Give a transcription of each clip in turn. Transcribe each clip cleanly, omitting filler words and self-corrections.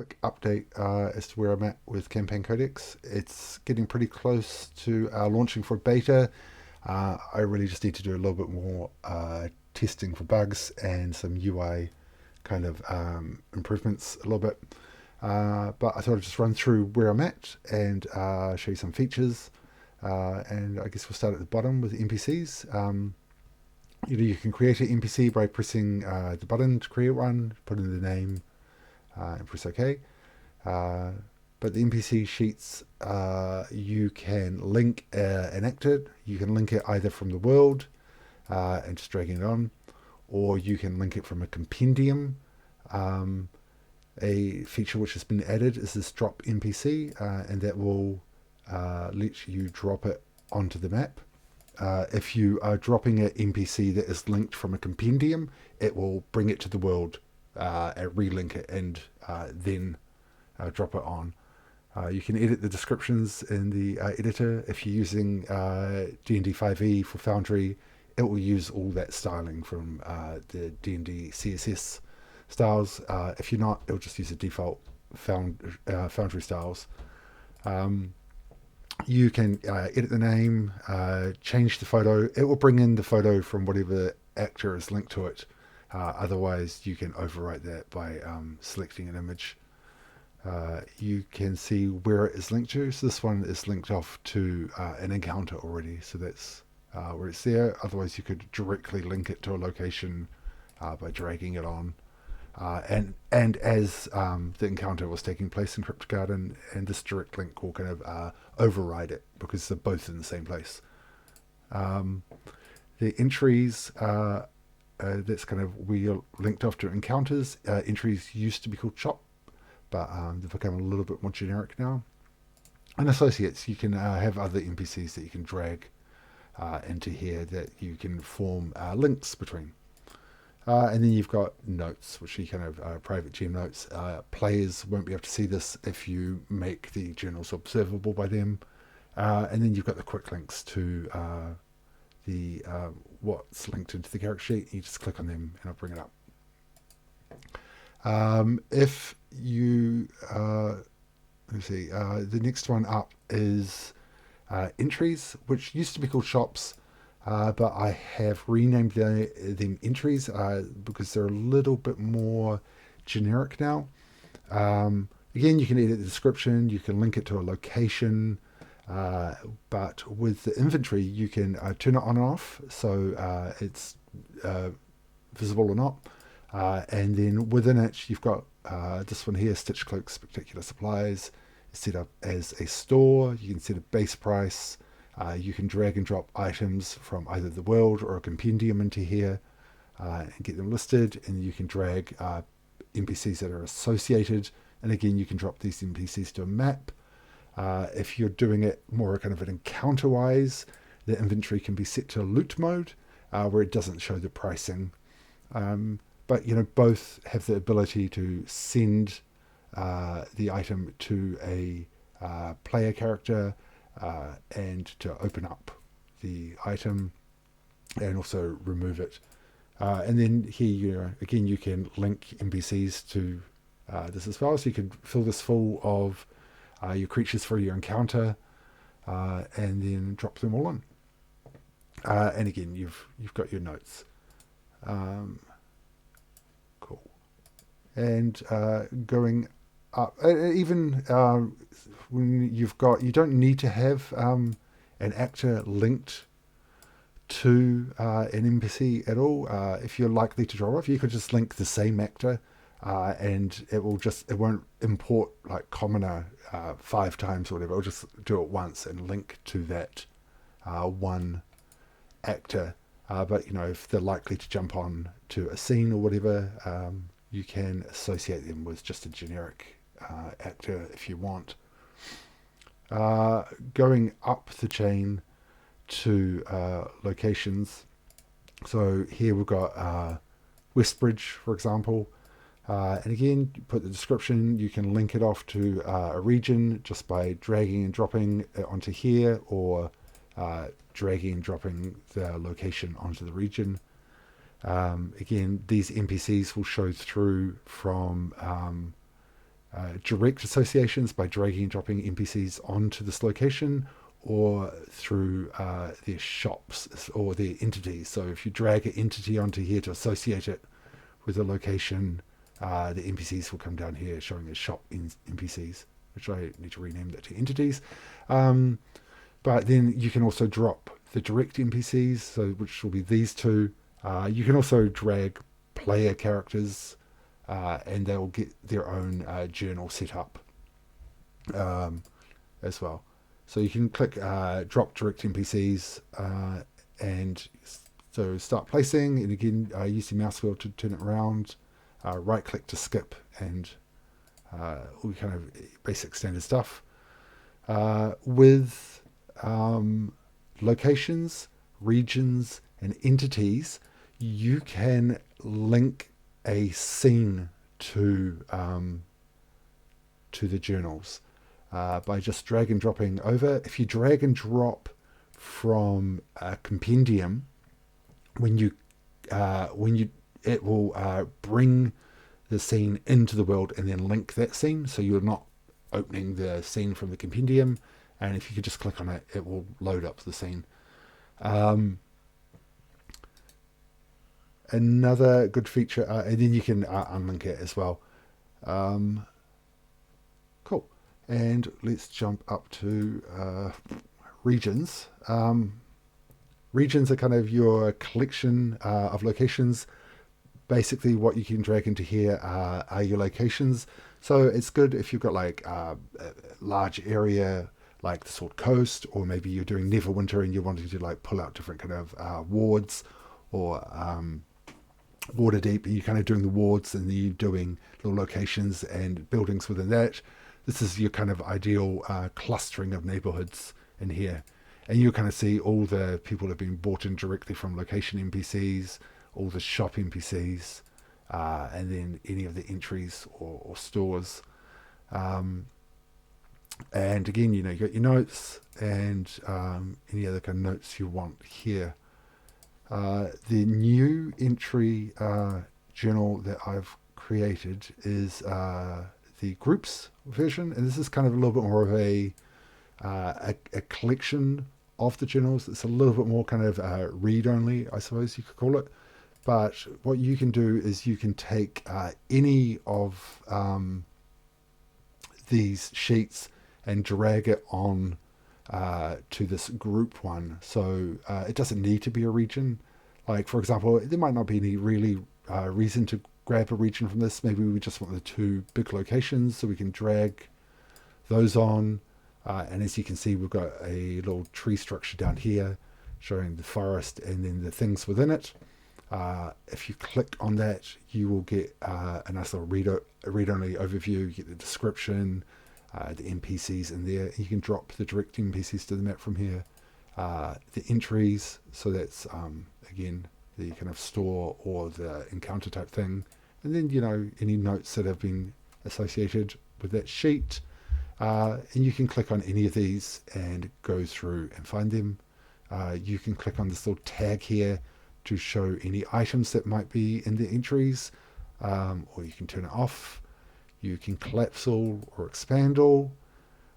quick update as to where I'm at with Campaign Codex. It's getting pretty close to launching for beta. I really just need to do a little bit more testing for bugs and some UI kind of improvements a little bit. But I thought I'd just run through where I'm at and show you some features. And I guess we'll start at the bottom with NPCs. You can create an NPC by pressing the button to create one, put in the name, and press OK. But the NPC sheets, you can link an actor. You can link it either from the world and just dragging it on, or you can link it from a compendium. A feature which has been added is this drop NPC, and that will let you drop it onto the map. If you are dropping an NPC that is linked from a compendium, it will bring it to the world and relink it and then drop it on. You can edit the descriptions in the editor. If you're using D&D 5e for Foundry, it will use all that styling from the D&D CSS styles. If you're not, it'll just use the default Foundry styles. You can edit the name, change the photo. It will bring in the photo from whatever actor is linked to it. Otherwise, you can overwrite that by selecting an image. You can see where it is linked to. So this one is linked off to an encounter already. So that's where it's there. Otherwise, you could directly link it to a location by dragging it on. And as the encounter was taking place in Crypt Garden, and this direct link will kind of override it because they're both in the same place. The entries, that's kind of where you're linked off to encounters. Entries used to be called shop, but they've become a little bit more generic now. And associates, you can have other NPCs that you can drag into here that you can form links between. And then you've got notes, which are kind of private GM notes. Players won't be able to see this if you make the journals observable by them. And then you've got the quick links to the what's linked into the character sheet. You just click on them and I'll bring it up. If you, let's see, the next one up is entries, which used to be called shops. But I have renamed them entries because they're a little bit more generic now. Again, you can edit the description, you can link it to a location, but with the inventory, you can turn it on and off, so it's visible or not. And then within it, you've got this one here, Stitch Cloak Spectacular Supplies. It's set up as a store. You can set a base price. You can drag and drop items from either the world or a compendium into here and get them listed. And you can drag NPCs that are associated. And again, you can drop these NPCs to a map. If you're doing it more kind of an encounter-wise, the inventory can be set to loot mode, where it doesn't show the pricing. But, both have the ability to send the item to a player character, and to open up the item and also remove it. And then here, again, you can link NPCs to this as well. So you can fill this full of your creatures for your encounter and then drop them all in. And again, you've got your notes. Cool. And going up, even when you don't need to have an actor linked to an NPC at all. If you're likely to draw off, you could just link the same actor, and it won't import like commoner 5 times or whatever. It'll just do it once and link to that one actor. But if they're likely to jump on to a scene or whatever, you can associate them with just a generic actor if you want. Going up the chain to locations. So here we've got Westbridge, for example. And again, you put the description. You can link it off to a region just by dragging and dropping it onto here, or dragging and dropping the location onto the region. Again, these NPCs will show through from direct associations by dragging and dropping NPCs onto this location, or through their shops or their entities. So if you drag an entity onto here to associate it with a location, the NPCs will come down here showing as shop NPCs, which I need to rename that to entities. But then you can also drop the direct NPCs, so which will be these two. You can also drag player characters, and they'll get their own journal set up as well. So you can click drop direct NPCs, and so start placing, and again use the mouse wheel to turn it around, right click to skip, and all kind of basic standard stuff. With locations, regions, and entities, you can link a scene to the journals by just drag and dropping over. If you drag and drop from a compendium, when you it will bring the scene into the world and then link that scene, so you're not opening the scene from the compendium. And if you could just click on it, it will load up the scene. Another good feature, and then you can unlink it as well. Cool. And let's jump up to regions. Regions are kind of your collection of locations. Basically, what you can drag into here are your locations. So it's good if you've got like a large area like the Sword Coast, or maybe you're doing Neverwinter and you're wanting to like pull out different kind of wards, or Waterdeep, and you're kind of doing the wards and then you're doing little locations and buildings within that. This is your kind of ideal clustering of neighborhoods in here. And you kind of see all the people that have been brought in directly from location NPCs, all the shop NPCs, and then any of the entries or stores. And again, you got your notes and any other kind of notes you want here. The new entry journal that I've created is the groups version, and this is kind of a little bit more of a collection of the journals. It's a little bit more kind of read-only, I suppose you could call it. But what you can do is you can take any of these sheets and drag it on to this group one. So it doesn't need to be a region. Like, for example, there might not be any really reason to grab a region from this. Maybe we just want the two big locations, so we can drag those on. And as you can see, we've got a little tree structure down here showing the forest and then the things within it. If you click on that, you will get a nice little read-only overview. You get the description, the NPCs in there. You can drop the direct NPCs to the map from here. The entries, so that's again the kind of store or the encounter type thing, and then any notes that have been associated with that sheet. And you can click on any of these and go through and find them. You can click on this little tag here to show any items that might be in the entries, or you can turn it off. You can collapse all or expand all,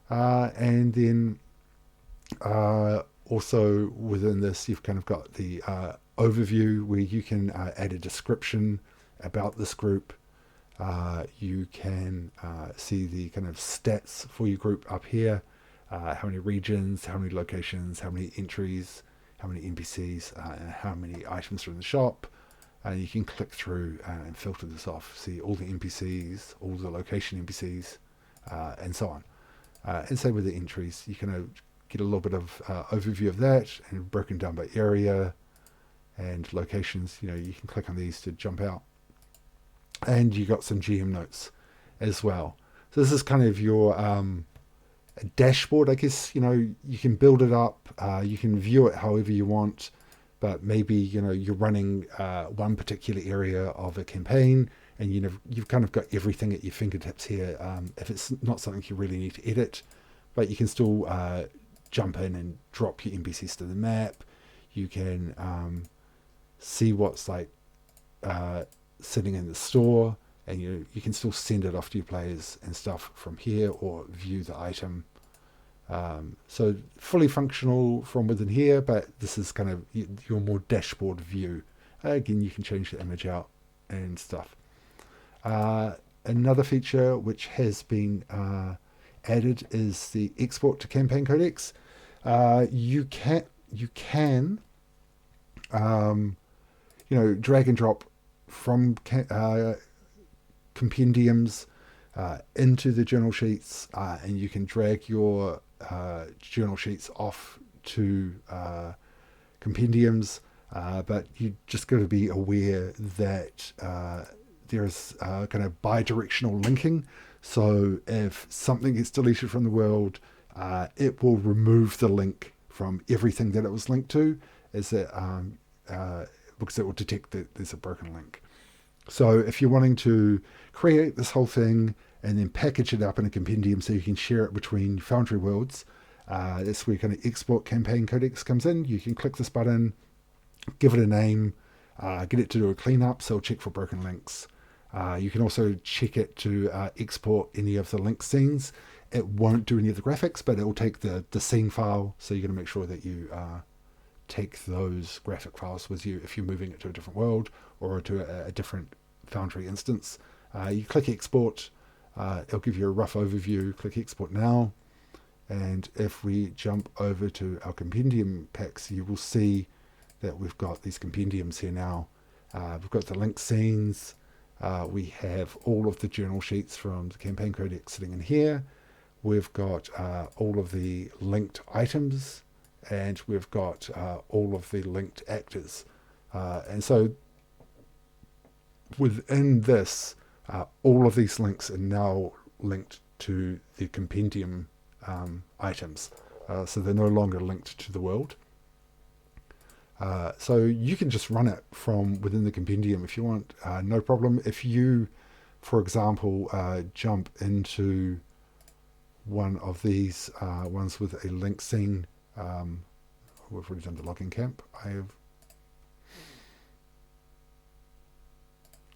and then also within this you've kind of got the overview where you can add a description about this group. You can see the kind of stats for your group up here, how many regions, how many locations, how many entries, how many NPCs, and how many items are in the shop. And you can click through and filter this off, see all the NPCs, all the location NPCs, and so on. And same with the entries. You can get a little bit of overview of that, and broken down by area and locations. You can click on these to jump out. And you got some GM notes as well. So this is kind of your dashboard, I guess. You can build it up, you can view it however you want, but maybe you're running one particular area of a campaign, and you've kind of got everything at your fingertips here. If it's not something you really need to edit, but you can still jump in and drop your NPCs to the map. You can see what's like sitting in the store. and you can still send it off to your players and stuff from here, or view the item. So fully functional from within here, but this is kind of your more dashboard view. Again, you can change the image out and stuff. Another feature which has been added is the export to campaign codex. You can drag and drop from compendiums into the journal sheets, and you can drag your journal sheets off to compendiums, but you just got to be aware that there's kind of bi-directional linking. So if something gets deleted from the world, it will remove the link from everything that it was linked to, because it will detect that there's a broken link. So if you're wanting to create this whole thing and then package it up in a compendium so you can share it between Foundry worlds, that's where kind of export campaign codex comes in. You can click this button, give it a name, get it to do a cleanup, so it'll check for broken links. You can also check it to export any of the link scenes. It won't do any of the graphics, but it will take the scene file, so you're going to make sure that you take those graphic files with you if you're moving it to a different world or to a different Foundry instance. You click export, it'll give you a rough overview. Click export now, and if we jump over to our compendium packs, you will see that we've got these compendiums here now. We've got the link scenes, we have all of the journal sheets from the campaign codex sitting in here, we've got all of the linked items, and we've got all of the linked actors. And so within this, all of these links are now linked to the compendium items. So they're no longer linked to the world. So you can just run it from within the compendium if you want, no problem. If you, for example, jump into one of these ones with a link scene, we've already done the logging camp.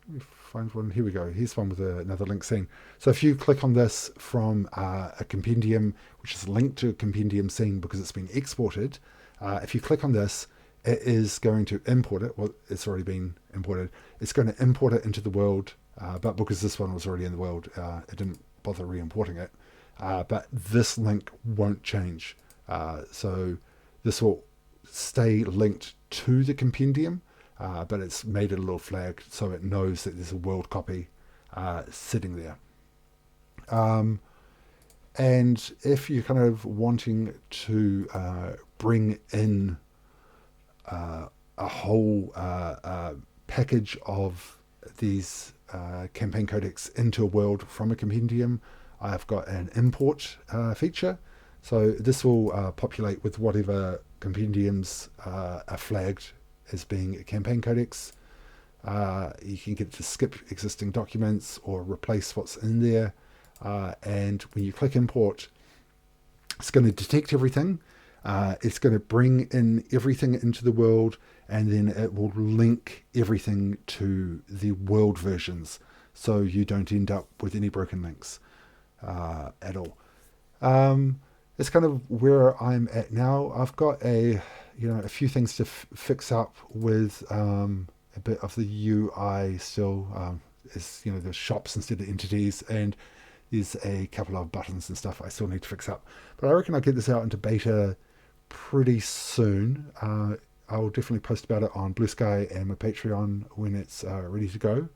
Let me find one. Here we go. Here's one with another link scene. So if you click on this from a compendium, which is linked to a compendium scene because it's been exported, if you click on this, it is going to import it. Well, it's already been imported. It's going to import it into the world, but because this one was already in the world, it didn't bother re-importing it. But this link won't change. So this will stay linked to the compendium, but it's made it a little flag so it knows that there's a world copy sitting there. And if you're kind of wanting to bring in a whole package of these campaign codex into a world from a compendium, I've got an import feature. So this will populate with whatever compendiums are flagged as being a campaign codex. You can get to skip existing documents or replace what's in there. And when you click import, it's going to detect everything. It's going to bring in everything into the world, and then it will link everything to the world versions, so you don't end up with any broken links at all. It's kind of where I'm at now. I've got a few things to fix up with a bit of the UI still. It's the shops instead of entities, and there's a couple of buttons and stuff I still need to fix up. But I reckon I'll get this out into beta pretty soon. I'll definitely post about it on Blue Sky and my Patreon when it's ready to go.